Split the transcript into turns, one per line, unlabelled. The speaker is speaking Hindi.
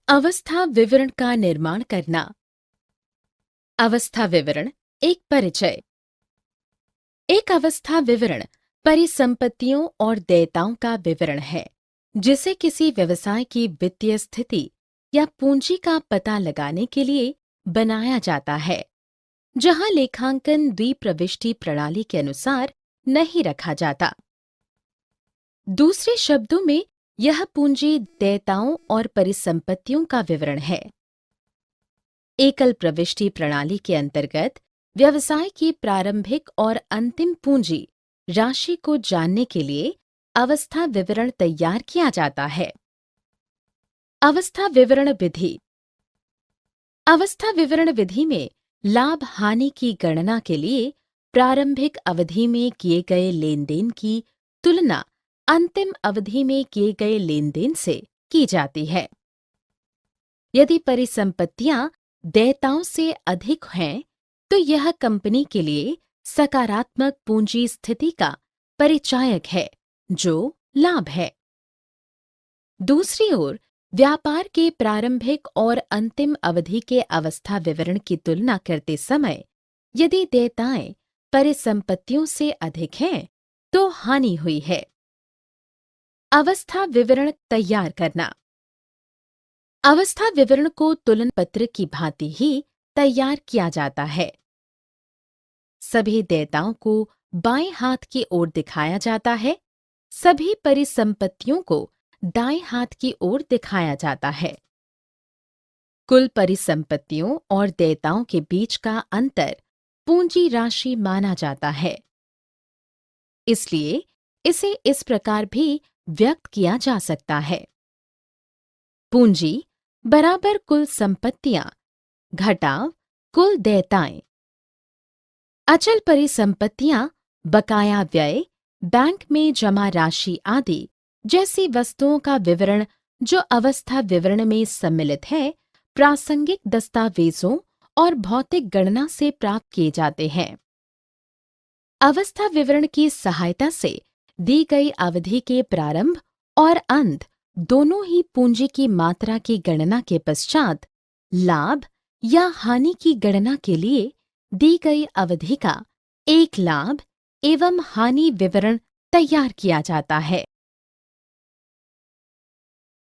अवस्था विवरण का निर्माण करना। अवस्था विवरण एक परिचय। एक अवस्था विवरण परिसंपत्तियों और देयताओं का विवरण है जिसे किसी व्यवसाय की वित्तीय स्थिति या पूंजी का पता लगाने के लिए बनाया जाता है, जहां लेखांकन द्विप्रविष्टि प्रणाली के अनुसार नहीं रखा जाता। दूसरे शब्दों में, यह पूंजी देयताओं और परिसंपत्तियों का विवरण है। एकल प्रविष्टि प्रणाली के अंतर्गत व्यवसाय की प्रारंभिक और अंतिम पूंजी राशि को जानने के लिए अवस्था विवरण तैयार किया जाता है। अवस्था विवरण विधि। अवस्था विवरण विधि में लाभ हानि की गणना के लिए प्रारंभिक अवधि में किए गए लेनदेन की तुलना अंतिम अवधि में किए गए लेनदेन से की जाती है। यदि परिसंपत्तियां देयताओं से अधिक हैं, तो यह कंपनी के लिए सकारात्मक पूंजी स्थिति का परिचायक है, जो लाभ है। दूसरी ओर, व्यापार के प्रारंभिक और अंतिम अवधि के अवस्था विवरण की तुलना करते समय यदि देयताएं परिसंपत्तियों से अधिक हैं, तो हानि हुई है। अवस्था विवरण तैयार करना। अवस्था विवरण को तुलन पत्र की भांति ही तैयार किया जाता है। सभी देयताओं को बाएं हाथ की ओर दिखाया जाता है, सभी परिसंपत्तियों को दाएं हाथ की ओर दिखाया जाता है। कुल परिसंपत्तियों और देयताओं के बीच का अंतर पूंजी राशि माना जाता है। इसलिए इसे इस प्रकार भी व्यक्त किया जा सकता है: पूंजी बराबर कुल संपत्तियां घटाव कुल देयताएं। अचल परिसंपत्तियां बकाया व्यय, बैंक में जमा राशि आदि जैसी वस्तुओं का विवरण जो अवस्था विवरण में सम्मिलित है, प्रासंगिक दस्तावेजों और भौतिक गणना से प्राप्त किए जाते हैं। अवस्था विवरण की सहायता से दी गई अवधि के प्रारंभ और अंत दोनों ही पूंजी की मात्रा की गणना के पश्चात लाभ या हानि की गणना के लिए दी गई अवधि का एक लाभ एवं हानि विवरण तैयार किया जाता है।